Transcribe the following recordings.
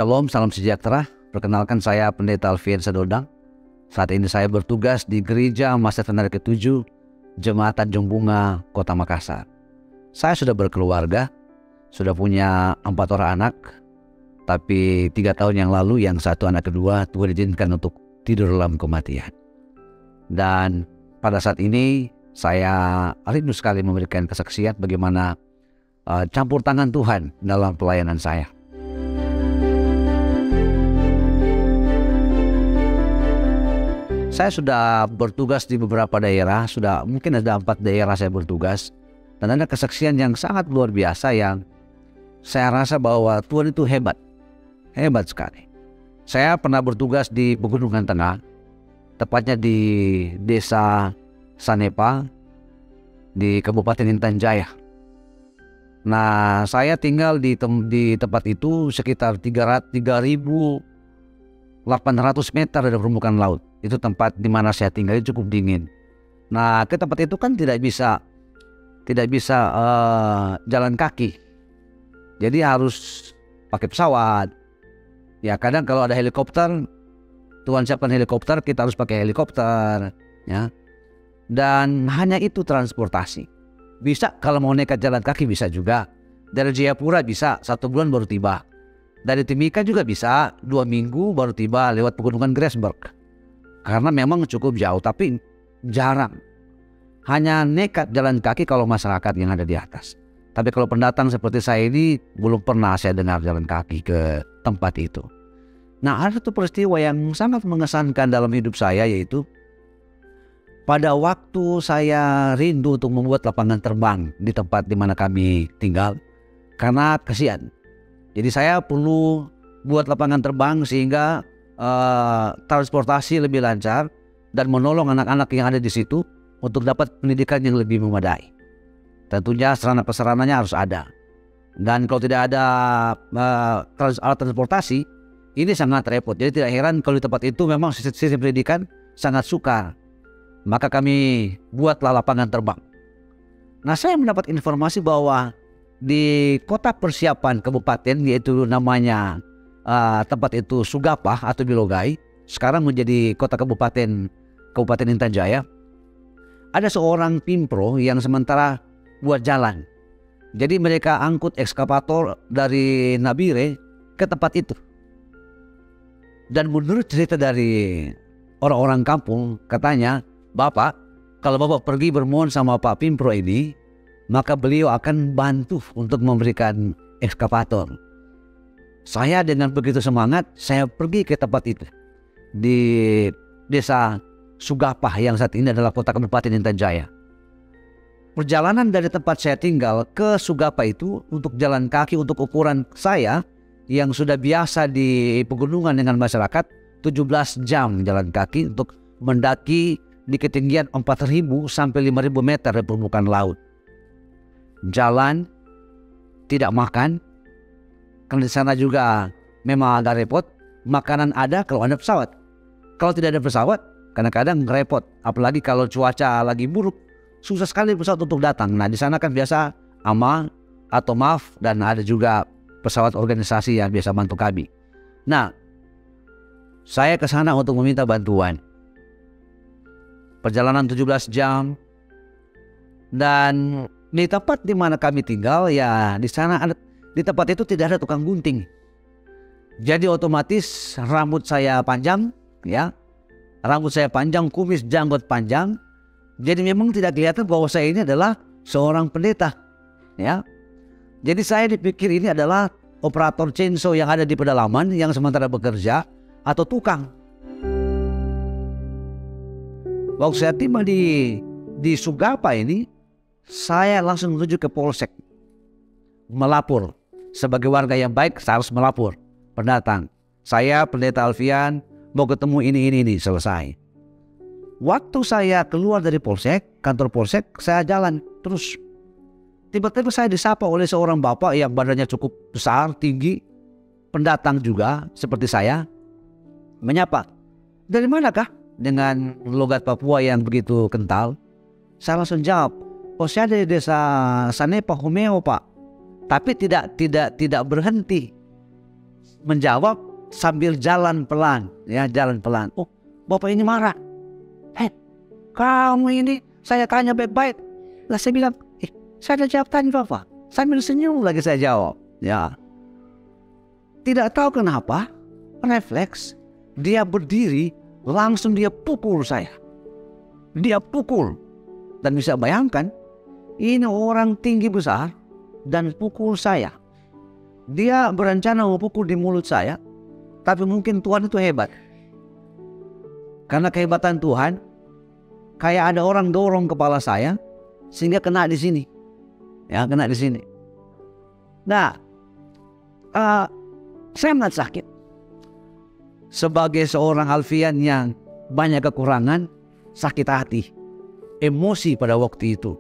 Shalom, salam sejahtera. Perkenalkan saya Pendeta Alfian Sadodang. Saat ini saya bertugas di Gereja Masa Tenar ke-7 Jemaat Tanjung Bunga, Kota Makassar. Saya sudah berkeluarga, sudah punya 4 orang anak. Tapi 3 tahun yang lalu yang satu anak kedua Tuhan izinkan untuk tidur dalam kematian. Dan pada saat ini saya rindu sekali memberikan kesaksian bagaimana campur tangan Tuhan dalam pelayanan saya. Saya sudah bertugas di beberapa daerah, sudah mungkin ada 4 daerah saya bertugas. Dan ada kesaksian yang sangat luar biasa yang saya rasa bahwa Tuhan itu hebat. Hebat sekali. Saya pernah bertugas di Pegunungan Tengah, tepatnya di Desa Sanepa, di Kabupaten Intan Jaya. Nah, saya tinggal di tempat itu sekitar 3.800 meter dari permukaan laut. Itu tempat di mana saya tinggal, itu cukup dingin. Nah, ke tempat itu kan tidak bisa jalan kaki. Jadi harus pakai pesawat. Ya, kadang kalau ada helikopter, Tuhan siapkan helikopter, kita harus pakai helikopter, ya. Dan hanya itu transportasi. Bisa kalau mau nekat jalan kaki bisa juga. Dari Jayapura bisa 1 bulan baru tiba. Dari Timika juga bisa 2 minggu baru tiba lewat Pegunungan Grasberg. Karena memang cukup jauh, tapi jarang. Hanya nekat jalan kaki kalau masyarakat yang ada di atas. Tapi kalau pendatang seperti saya ini belum pernah saya dengar jalan kaki ke tempat itu. Nah, ada satu peristiwa yang sangat mengesankan dalam hidup saya, yaitu pada waktu saya rindu untuk membuat lapangan terbang di tempat di mana kami tinggal. Karena kasihan. Jadi saya perlu buat lapangan terbang sehingga transportasi lebih lancar dan menolong anak-anak yang ada di situ untuk dapat pendidikan yang lebih memadai. Tentunya sarana prasarananya harus ada. Dan kalau tidak ada alat transportasi, ini sangat repot. Jadi tidak heran kalau di tempat itu memang sistem pendidikan sangat sukar. Maka kami buatlah lapangan terbang. Nah, saya mendapat informasi bahwa di kota persiapan kabupaten, yaitu namanya tempat itu Sugapa atau Bilogai, sekarang menjadi kota Kabupaten Intan Jaya. Ada seorang pimpro yang sementara buat jalan. Jadi mereka angkut ekskavator dari Nabire ke tempat itu. Dan menurut cerita dari orang-orang kampung, katanya, Bapak, kalau Bapak pergi bermohon sama Pak Pimpro ini, maka beliau akan bantu untuk memberikan ekskavator. Saya dengan begitu semangat, saya pergi ke tempat itu. Di Desa Sugapa yang saat ini adalah kota Kabupaten Intan Jaya. Perjalanan dari tempat saya tinggal ke Sugapa itu untuk jalan kaki untuk ukuran saya yang sudah biasa di pegunungan dengan masyarakat, 17 jam jalan kaki untuk mendaki di ketinggian 4.000 sampai 5.000 meter dari permukaan laut. Jalan, tidak makan, karena di sana juga memang agak repot. Makanan ada kalau ada pesawat. Kalau tidak ada pesawat, kadang-kadang repot. Apalagi kalau cuaca lagi buruk, susah sekali pesawat untuk datang. Nah, di sana kan biasa AMA atau MAF, dan ada juga pesawat organisasi yang biasa bantu kami. Nah, saya ke sana untuk meminta bantuan. Perjalanan 17 jam. Dan di tempat di mana kami tinggal, ya di sana ada, di tempat itu tidak ada tukang gunting. Jadi otomatis rambut saya panjang, ya. Rambut saya panjang, kumis janggut panjang. Jadi memang tidak kelihatan bahwa saya ini adalah seorang pendeta, ya. Jadi saya dipikir ini adalah operator chainsaw yang ada di pedalaman yang sementara bekerja atau tukang. Waktu saya tiba di Sugapa ini, saya langsung menuju ke Polsek, melapor. Sebagai warga yang baik, saya harus melapor. Pendatang, saya Pendeta Alfian mau ketemu ini, selesai. Waktu saya keluar dari Polsek, kantor Polsek, saya jalan terus. Tiba-tiba saya disapa oleh seorang bapak yang badannya cukup besar, tinggi, pendatang juga seperti saya. Menyapa, dari manakah? Dengan logat Papua yang begitu kental. Saya langsung jawab, oh saya dari desa Sanepa Homeo, Pak. Tapi tidak berhenti. menjawab sambil jalan pelan, ya, jalan pelan. Oh, bapak ini marah. Kamu ini saya tanya baik-baik. Lah saya bilang, saya udah jawab tanya bapak. Sambil senyum lagi saya jawab. Ya, tidak tahu kenapa, refleks dia berdiri, langsung dia pukul saya. Dia pukul. Dan bisa bayangkan, ini orang tinggi besar dan pukul saya. Dia berencana mau pukul di mulut saya, tapi mungkin Tuhan itu hebat. Karena kehebatan Tuhan, kayak ada orang dorong kepala saya sehingga kena di sini. Ya, kena di sini. Nah, saya sangat sakit. Sebagai seorang Alfian yang banyak kekurangan, sakit hati, emosi pada waktu itu.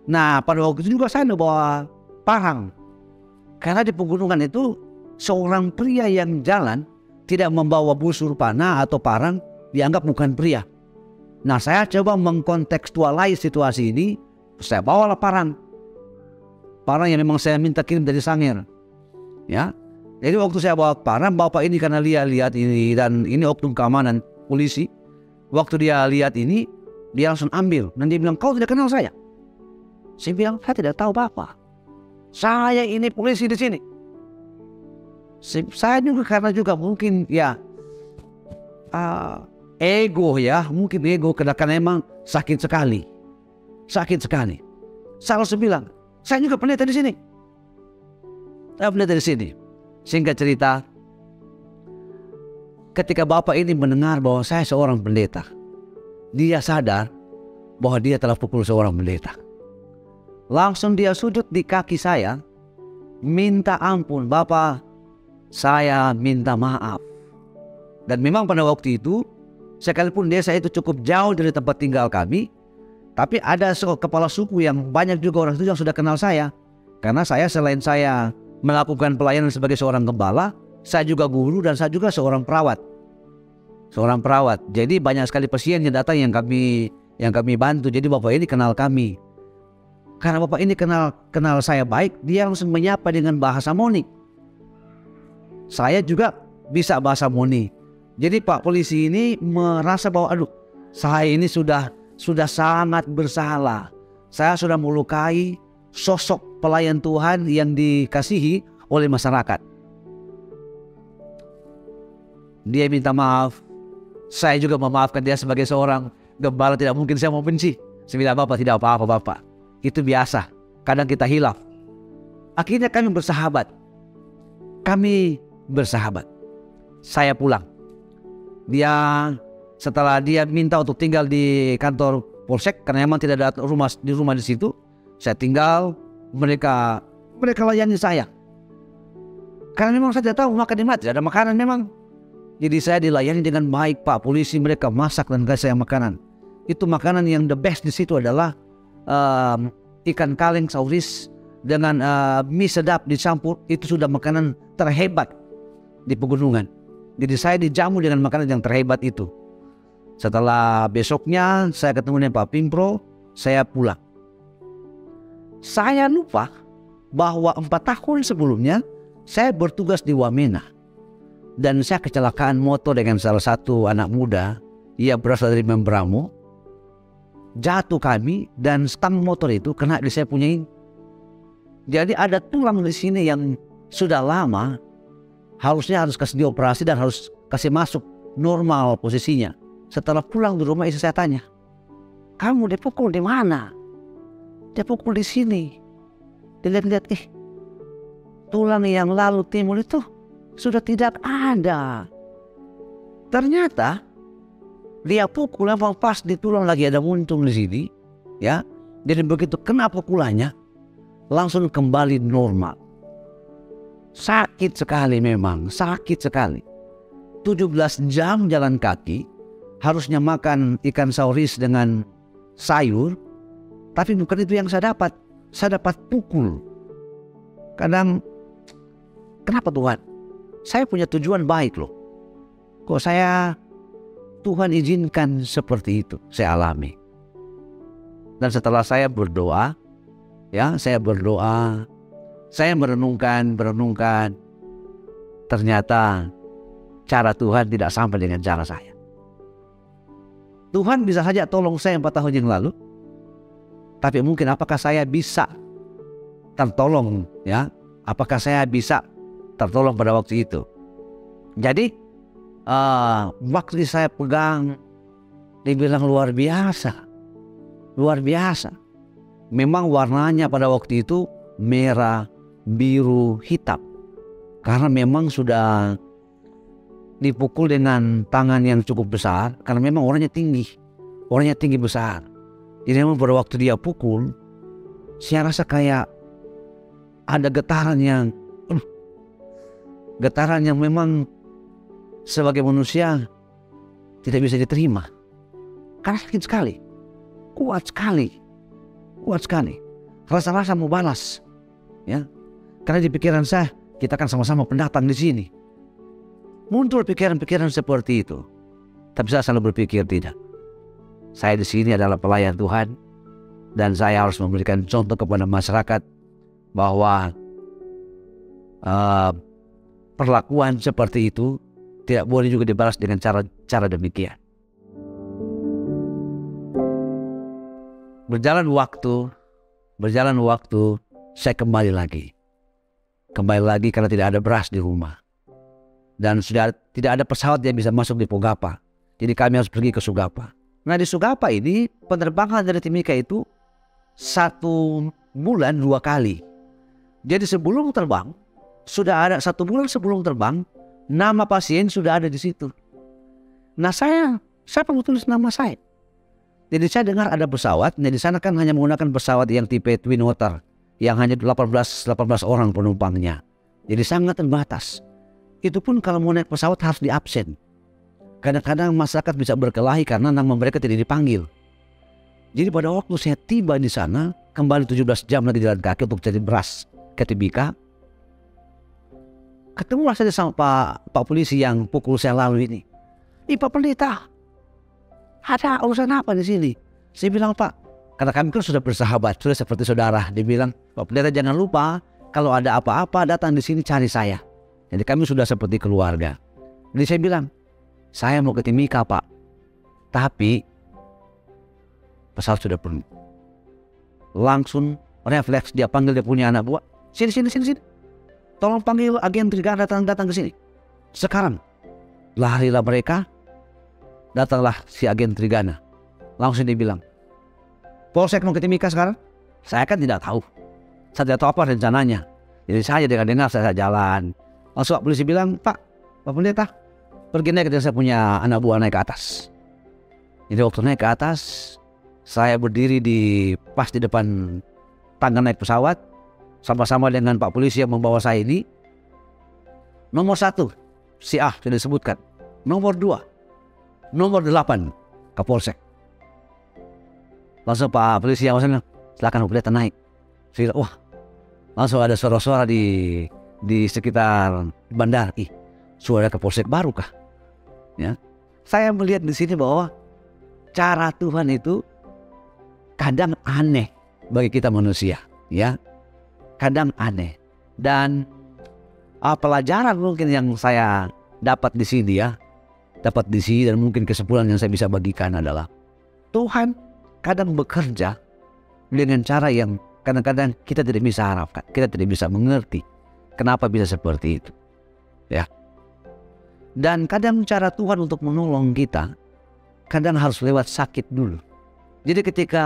Nah, pada waktu itu juga saya bawa parang. Karena di pegunungan itu seorang pria yang jalan tidak membawa busur panah atau parang dianggap bukan pria. Nah, saya coba mengkontekstualize situasi ini. Saya bawalah parang. Parang yang memang saya minta kirim dari Sangir. Ya. Jadi waktu saya bawa parang, bapak ini karena lihat ini, dan ini oknum keamanan polisi. Waktu dia lihat ini, dia langsung ambil. Dan dia bilang, kau tidak kenal saya? Saya bilang, saya tidak tahu bapak. Saya ini polisi di sini. Saya juga karena juga mungkin ya ego ya, mungkin ego karena emang sakit sekali. Saya langsung bilang, saya juga pendeta di sini. Saya pendeta di sini. Singkat cerita, ketika bapak ini mendengar bahwa saya seorang pendeta, dia sadar bahwa dia telah pukul seorang pendeta. Langsung dia sujud di kaki saya, minta ampun, Bapak, saya minta maaf. Dan memang pada waktu itu, sekalipun desa itu cukup jauh dari tempat tinggal kami, tapi ada kepala suku yang banyak juga orang itu yang sudah kenal saya. Karena saya selain saya melakukan pelayanan sebagai seorang gembala, saya juga guru dan saya juga seorang perawat. Jadi banyak sekali pasien yang datang yang kami bantu. Jadi bapak ini kenal kami. Karena bapak ini kenal saya baik, dia langsung menyapa dengan bahasa Moni. Saya juga bisa bahasa Moni. Jadi Pak polisi ini merasa bahwa aduh, saya ini sudah sangat bersalah. Saya sudah melukai sosok pelayan Tuhan yang dikasihi oleh masyarakat. Dia minta maaf. Saya juga memaafkan dia sebagai seorang gembala, tidak mungkin saya mau benci. Saya bilang, Bapak tidak apa-apa Bapak. Itu biasa, kadang kita hilaf. Akhirnya kami bersahabat. Saya pulang. Setelah dia minta untuk tinggal di kantor polsek, karena memang tidak ada rumah di situ. Saya tinggal, mereka layani saya. Karena memang saya tidak tahu makan di mana, tidak ada makanan memang. Jadi saya dilayani dengan baik Pak polisi, mereka masak dan kasih saya makanan. Itu makanan yang the best di situ adalah ikan kaleng sauris dengan mie sedap dicampur. Itu sudah makanan terhebat di pegunungan. Jadi saya dijamu dengan makanan yang terhebat itu. Setelah besoknya saya ketemu dengan Pak Pimpro, saya pulang. Saya lupa bahwa 4 tahun sebelumnya saya bertugas di Wamena. Dan saya kecelakaan motor dengan salah satu anak muda. Ia berasal dari Membramo. Jatuh kami dan stang motor itu kena di saya punya ini. Jadi ada tulang di sini yang sudah lama, harusnya harus kasih dioperasi dan harus kasih masuk normal posisinya. Setelah pulang di rumah istri saya tanya, kamu dipukul di mana? Dia pukul di sini. Dilihat-lihat, tulang yang lalu timbul itu sudah tidak ada. Ternyata dia pukul memang pas di tulang lagi ada muntung di sini, ya. Jadi begitu kena pukulannya, langsung kembali normal. Sakit sekali memang, sakit sekali. 17 jam jalan kaki, harusnya makan ikan sauris dengan sayur, tapi bukan itu yang saya dapat. Saya dapat pukul. Kadang, kenapa Tuhan? Saya punya tujuan baik loh. Kok Tuhan izinkan seperti itu saya alami. Dan setelah saya berdoa, saya merenungkan. ternyata cara Tuhan tidak sampai dengan cara saya. Tuhan bisa saja tolong saya 4 tahun yang lalu, tapi mungkin apakah saya bisa tertolong, ya? Apakah saya bisa tertolong pada waktu itu? Jadi waktu saya pegang, dibilang luar biasa, luar biasa. Memang warnanya pada waktu itu merah, biru, hitam, karena memang sudah dipukul dengan tangan yang cukup besar, karena memang orangnya tinggi besar. Jadi memang pada waktu dia pukul, saya rasa kayak ada getaran yang memang sebagai manusia tidak bisa diterima. Karena sakit sekali, kuat sekali. Rasa-rasa mau balas, ya. Karena di pikiran saya, kita kan sama-sama pendatang di sini. Muncul pikiran-pikiran seperti itu. Tapi saya selalu berpikir tidak. Saya di sini adalah pelayan Tuhan, dan saya harus memberikan contoh kepada masyarakat bahwa perlakuan seperti itu tidak boleh juga dibalas dengan cara demikian. Berjalan waktu, saya kembali lagi karena tidak ada beras di rumah, dan sudah tidak ada pesawat yang bisa masuk di Pogapa. Jadi kami harus pergi ke Sugapa. Nah, di Sugapa ini penerbangan dari Timika itu 1 bulan 2 kali. Jadi sebelum terbang, sudah ada 1 bulan sebelum terbang, nama pasien sudah ada di situ. Nah, saya perlu tulis nama saya. Jadi saya dengar ada pesawat. Nah, di sana kan hanya menggunakan pesawat yang tipe Twin Otter, yang hanya 18 orang penumpangnya. Jadi sangat terbatas. Itu pun kalau mau naik pesawat harus di absen. Kadang-kadang masyarakat bisa berkelahi karena nama mereka tidak dipanggil. Jadi pada waktu saya tiba di sana, kembali 17 jam lagi jalan kaki untuk cari beras ke Timika, ketemulah saya sama Pak polisi yang pukul saya lalu ini. Pak Pendeta, ada urusan apa di sini? Saya bilang, Pak, karena kami kan sudah bersahabat, sudah seperti saudara. Dia bilang, Pak Pendeta jangan lupa, kalau ada apa-apa datang di sini cari saya. Jadi kami sudah seperti keluarga. Jadi saya bilang, saya mau ke Timika, Pak, tapi pesawat sudah penuh. Langsung refleks dia panggil dia punya anak buah. Sini. Tolong panggil agen Trigana datang ke sini. Sekarang. Larilah mereka. Datanglah si agen Trigana. Langsung dia bilang, Polsek mau ke Timika sekarang? Saya kan tidak tahu. Saya tidak tahu apa rencananya. Jadi saya dengar saya jalan. Langsung Pak polisi bilang, Pak Pendeta, pergi naik, saya punya anak buah naik ke atas. Jadi waktu naik ke atas, saya berdiri pas di depan tangga naik pesawat, sama-sama dengan Pak polisi yang membawa saya ini. Nomor 1, si A sudah disebutkan. Nomor 2, nomor 8, Kapolsek. Langsung Pak polisi yang bilang, silakan Pak Pendeta naik. Saya bilang, wah, langsung ada suara-suara di sekitar bandara. Suara Kapolsek baru kah? Ya, saya melihat di sini bahwa cara Tuhan itu kadang aneh bagi kita manusia, ya, kadang aneh. Dan pelajaran mungkin yang saya dapat di sini, dan mungkin kesimpulan yang saya bisa bagikan adalah Tuhan kadang bekerja dengan cara yang kadang-kadang kita tidak bisa harapkan, kita tidak bisa mengerti kenapa bisa seperti itu, ya. Dan kadang cara Tuhan untuk menolong kita kadang harus lewat sakit dulu. Jadi ketika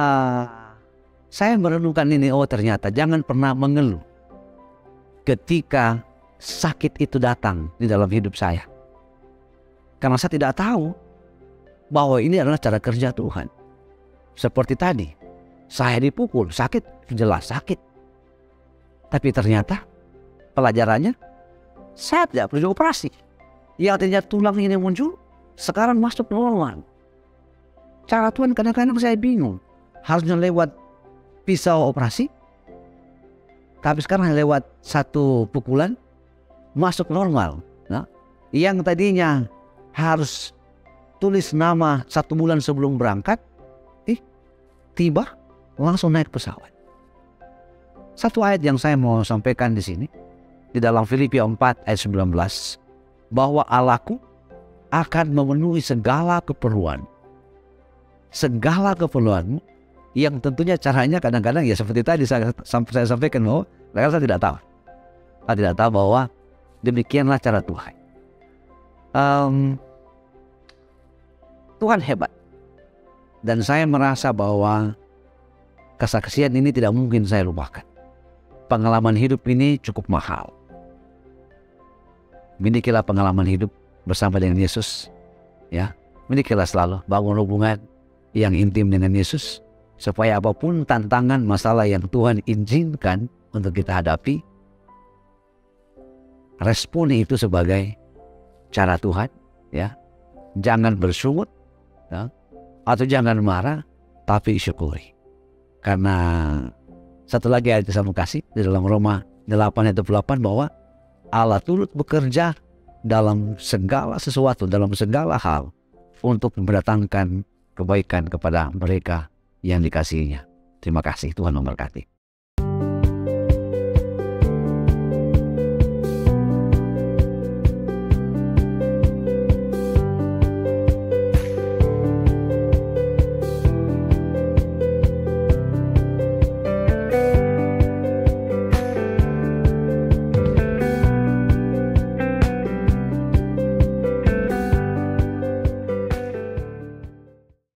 saya merenungkan ini, ternyata jangan pernah mengeluh ketika sakit itu datang di dalam hidup saya. Karena saya tidak tahu bahwa ini adalah cara kerja Tuhan. Seperti tadi, saya dipukul, sakit, jelas sakit. Tapi ternyata pelajarannya, saya tidak perlu operasi. Yang artinya tulang ini muncul, sekarang masuk normal. Cara Tuhan kadang-kadang saya bingung. Harusnya lewat pisau operasi, tapi sekarang lewat 1 pukulan masuk normal. Nah, yang tadinya harus tulis nama 1 bulan sebelum berangkat, tiba langsung naik pesawat. Satu ayat yang saya mau sampaikan di sini, di dalam Filipi 4 ayat 19 bahwa Allahku akan memenuhi segala keperluanmu, yang tentunya caranya kadang-kadang ya seperti tadi saya sampaikan bahwa saya tidak tahu. Saya tidak tahu bahwa demikianlah cara Tuhan. Tuhan hebat. Dan saya merasa bahwa kesaksian ini tidak mungkin saya lupakan. Pengalaman hidup ini cukup mahal. Milikilah pengalaman hidup bersama dengan Yesus, ya. Milikilah selalu, bangun hubungan yang intim dengan Yesus, supaya apapun tantangan masalah yang Tuhan izinkan untuk kita hadapi, responi itu sebagai cara Tuhan, ya. Jangan bersungut, ya, atau jangan marah, tapi syukuri. Karena satu lagi ayat yang saya mau kasih di dalam Roma 8 ayat 8 bahwa Allah turut bekerja dalam segala sesuatu, dalam segala hal untuk mendatangkan kebaikan kepada mereka yang dikasihinya. Terima kasih, Tuhan memberkati.